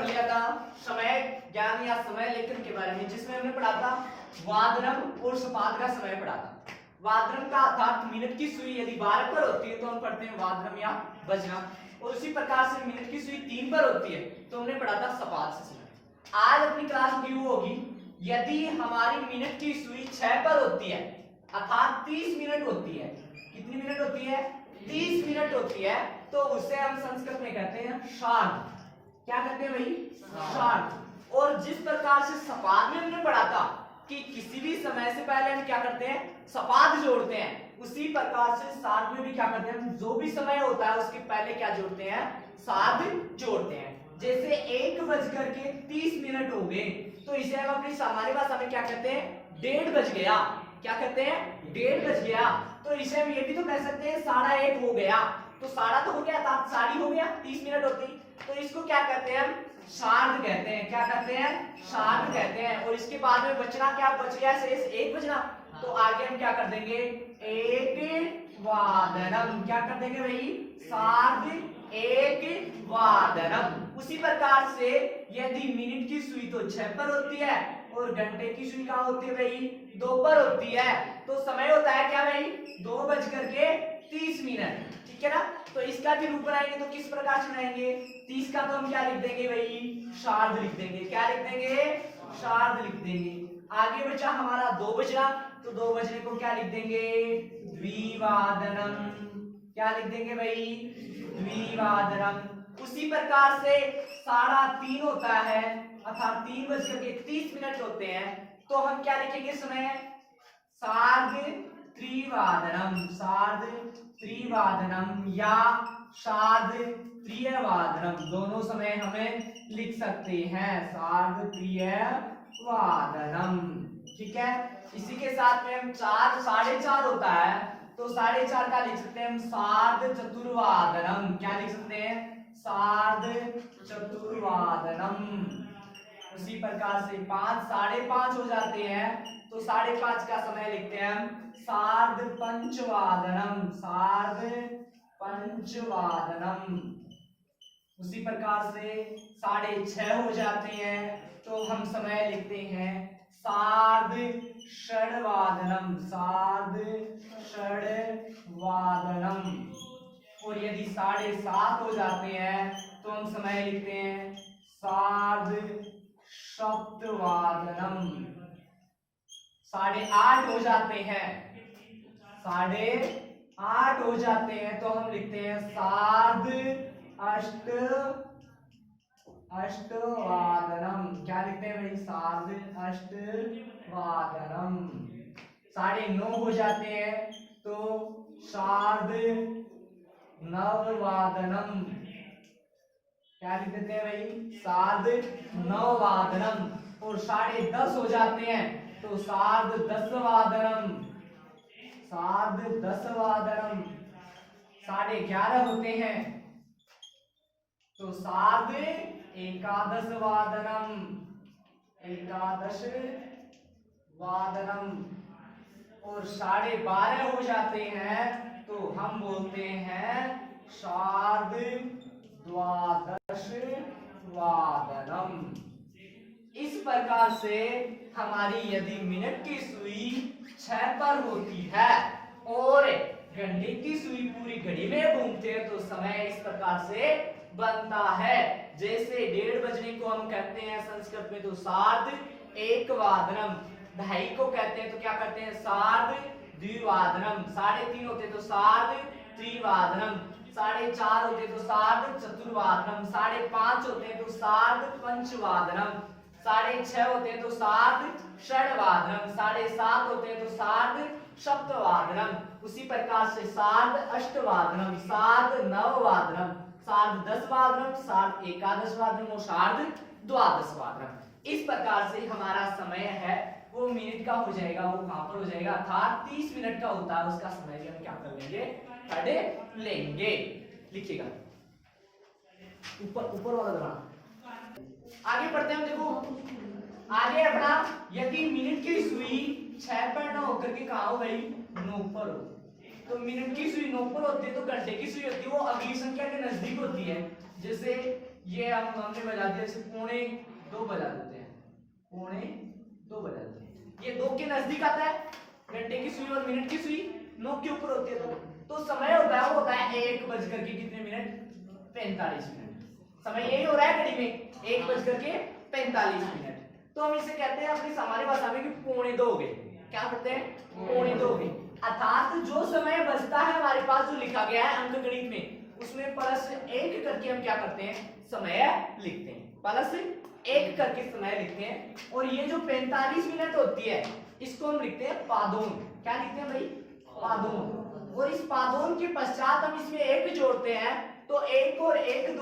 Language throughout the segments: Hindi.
पढ़ लिया था समय ज्ञान या समय लेखन के बारे में, जिसमें हमने पढ़ा था वादनम और सपाद का समय पढ़ा था। वादनम का अर्थात मिनट की सुई यदि 12 पर होती है तो हम पढ़ते हैं वादनम या बजना, और उसी प्रकार से मिनट की सुई 3 पर होती है तो हमने पढ़ा था सपाद से समय। आज अपनी क्लास की वो होगी यदि हमारी मिनट की सुई 6 पर होती है अर्थात 30 मिनट होती है। कितनी मिनट होती है? 30 मिनट होती है, तो उसे हम संस्कृत में कहते हैं शार्द। क्या कहते हैं भाई? शार्द। और जिस प्रकार से सपाद में हमने पढ़ा था कि किसी भी समय से पहले हम क्या करते हैं? सपाद जोड़ते हैं, उसी प्रकार से सार्ध में भी क्या करते हैं? जो भी समय होता है उसके पहले क्या जोड़ते हैं? सार्ध जोड़ते हैं। जैसे 1:30 हो गए तो इसे हम अपनी सामान्य भाषा में क्या कहते हैं? 1:30 बज गया। क्या कहते हैं? 1:30 बज गया। तो इसे हम ये भी तो कह सकते हैं 1:30 हो गया। तो साढ़ा तो हो गया था, साड़ी हो गया, 30 मिनट होती, तो इसको क्या कहते हैं? हम शार्द कहते हैं। क्या कहते हैं? शार्द कहते हैं। और इसके बाद में बचना क्या बच गया? शेष 1 बचना, तो आगे हम क्या कर देंगे? 1 वादनम। क्या कर देंगे भाई? सार्ध 1 वादनम। उसी प्रकार से यदि मिनट की सुई तो 6 पर होती है और घंटे की सुई कहाँ होती है भाई? 2 पर होती है, तो समय होता है क्या भाई? 2:30। ठीक है ना? तो इसका भी रूप बनाएंगे तो किस प्रकार से बनाएंगे? 30 का तो हम क्या लिख देंगे भाई? शार्द लिख देंगे। क्या लिख देंगे? शार्द लिख देंगे। आगे बचा हमारा 2 बजना, तो 2 बजने को क्या लिख देंगे? द्विवादनम। क्या लिख देंगे भाई? द्विवादनम। उसी प्रकार से 3:30 होता है अर्थात 3:30 होते हैं, तो हम क्या लिखेंगे समय? सार्ध त्रिवादनम। सार्ध त्रिवादनम या सार्ध त्रियवादनम, दोनों समय हमें लिख सकते हैं। सार्ध त्रियवादनम। ठीक है। इसी के साथ में हम 4 4:30 होता है तो 4:30 का लिख सकते हैं हम सार्ध चतुर्वादनम। क्या लिख सकते हैं? सार्ध चतुर्वादनम। उसी प्रकार से 5 5:30 हो जाते हैं तो 5:30 का समय लिखते हैं हम सार्ध पंचवादनम। सार्ध पंचवादनम। उसी प्रकार से 6:30 हो जाते हैं तो हम समय लिखते हैं सार्ध षड्वादनम। सार्ध षड्वादनम। और यदि 7:30 हो जाते हैं तो हम समय लिखते हैं सार्ध सप्तवादनम। 8:30 हो जाते हैं 8:30 हो जाते हैं तो हम लिखते हैं सार्ध अष्टवादनम। क्या लिखते हैं भाई? सार्ध अष्टवादनम। 9:30 हो जाते हैं तो सार्ध नववादनम। क्या लिख देते हैं भाई? सार्ध नववादनम। और 10:30 हो जाते हैं तो सार्ध दसवादनम। सार्ध दसवादनम। 11:30 होते हैं तो सार्ध एकादशवादनम। एकादश वादनम। और 12:30 हो जाते हैं तो हम बोलते हैं सार्ध द्वादश वादनम। इस प्रकार से हमारी यदि मिनट की सुई 6 पर होती है और घंटे की सुई पूरी घड़ी में घूमते हैं तो समय इस प्रकार से बनता है। जैसे 1:30 बजने को हम कहते हैं संस्कृत में तो सार्ध 1 वादनम। 2:30 को कहते हैं तो क्या करते हैं? सार्ध द्विवादनम। 3:30 होते तो सार्ध त्रिवादनम। 4:30 होते तो सार्ध चतुर्वादनम। 5:30 होते हैं तो सार्ध पंचवादनम। 6:30 होते हैं तो सार्ध षड्वादनम। 7:30 होते हैं तो सार्ध सप्तवादनम। उसी प्रकार से सार्ध अष्टवादनम, सार्ध नववादनम, सार्ध दसवादनम, सार्ध एकादशवादनम और सार्ध द्वादशवादनम। इस प्रकार से हमारा समय है वो मिनट का हो जाएगा। वो कहां पर हो जाएगा? अर्थात 30 मिनट का होता है, उसका समय भी हम क्या कर लेंगे? पढ़ लेंगे। लिखिएगा ऊपर वाला दबाना। आगे पढ़ते हैं। देखो आगे अपना यदि मिनट की सुई 6 पर न होकर के कहा हो गई? 9 पर हो, तो मिनट की सुई 9 पर होती है तो घंटे की सुई होती है वो अगली संख्या के नजदीक होती है। जैसे ये हमने बजा दिया, जैसे 1:45 बजा देते हैं, 1:45 बजा देते हैं, ये 2 के नजदीक आता है, घंटे की सुई और मिनट की सुई 9 के ऊपर होती है, तो समय होता है वो होता है 1:45 समय यही हो रहा है घड़ी में 1:45। तो हम इसे कहते हैं अपनी सामान्य भाषा में कि 1:45 हो गए। क्या करते हैं? 1:45 हो गए। अर्थात जो समय बचता है हमारे पास जो लिखा गया है अंकगणित में, उसमें +1 करके हम क्या करते हैं? समय लिखते हैं, +1 करके समय लिखते हैं। और ये जो 45 मिनट होती है इसको हम लिखते हैं पादोन। क्या लिखते हैं भाई? पादोन। और इस पादोन के पश्चात हम इसमें 1 जोड़ते हैं, तो 1 और 1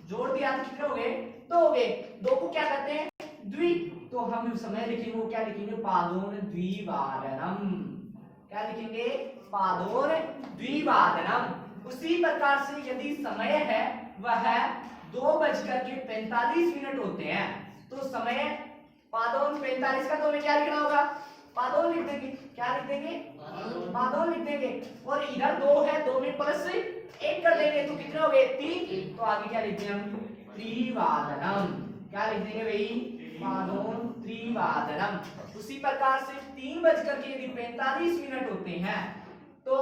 जोड़ दिया तो कितने हो गए? 2 हो गए। 2 को क्या कहते हैं? द्वि। तो हम समय लिखेंगे वो क्या लिखेंगे? पादोन द्विवादनम। क्या लिखेंगे? पादोन द्विवादनम। उसी प्रकार से यदि समय है वह 2:45 होते हैं, तो समय पादोन 45 का तो हमें क्या लिखना होगा? पादोन लिख देंगे। क्या लिख देंगे? पादोन लिख देंगे। और इधर 2 है, 2 में +1 कर देंगे तो कितने हो गए? 3। तो आगे क्या लिखते हैं हम? त्रिवादनम। क्या लिख देंगे भाई? पादोन त्रिवादनम। उसी प्रकार से 3:45 होते हैं, तो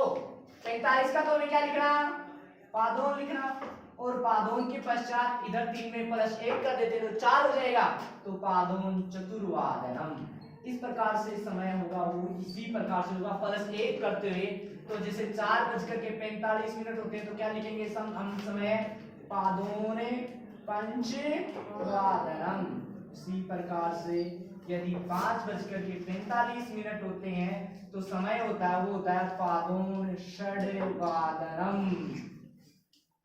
45 का तो हमें क्या लिखना? पादोन लिखना। और पादोन के पश्चात इधर 3 में +1 कर देते तो 4 हो जाएगा, तो पादोन चतुर्वादनम। इस प्रकार से समय होगा वो इसी प्रकार से होगा +1 करते हुए। तो जैसे 4:45 होते हैं तो क्या लिखेंगे हम समय? पादोन पंचवादनम। इसी प्रकार से यदि 5:45 होते हैं तो समय होता है वो होता है पादोन षड्वादनम।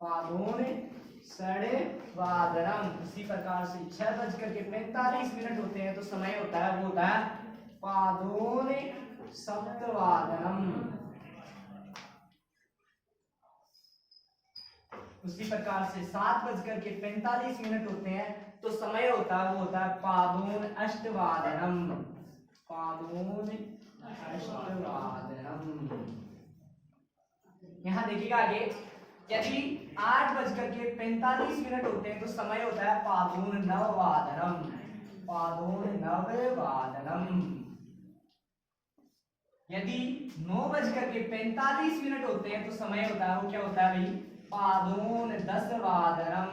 पादोन षड्वादनम। इसी प्रकार से 6:45 होते हैं तो समय होता है वो होता है पादोन सप्तवादनम। उसी प्रकार से 7:45 होते हैं तो समय होता है वो होता है पादोन अष्टवादनम। पादोन अष्टवादनम। यहाँ देखिएगा आगे, यदि 8:45 होते हैं तो समय होता है पादोन नववादनम। पादोन नववादनम। यदि 9:45 होते हैं तो समय होता है वो क्या होता है भाई? पादोन दसवादनम।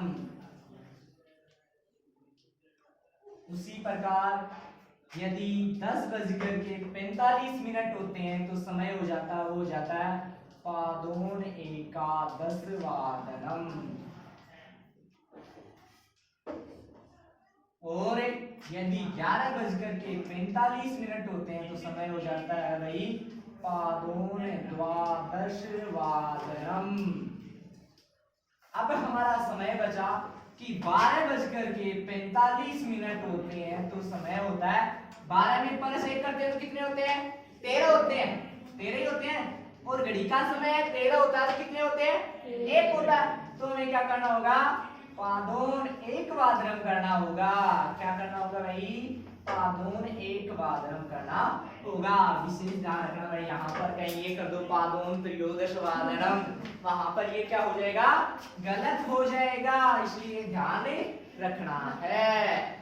उसी प्रकार यदि 10:45 होते हैं तो समय हो जाता है वो हो जाता है पादोन एकादशवादनम। और यदि 11:45 होते हैं तो समय हो जाता है भाई पादोन द्वादशवादनम। अब हमारा समय बचा कि 12:45 होते हैं तो समय होता है 12 में +1 करते हैं तो कितने होते हैं? 13 होते हैं। 13 ही होते हैं। और घड़ी का समय 13 होता है तो कितने होते हैं? 1 होता है। तो हमें क्या करना होगा? पादोन एकवादनम करना होगा। क्या करना होगा भाई? पादोन एकवादनम करना होगा। विशेष ध्यान रखना भाई, यहाँ पर कहीं ये कर दो पादोन त्रयोदशवादनम, वहां पर ये क्या हो जाएगा? गलत हो जाएगा, इसलिए ध्यान रखना है।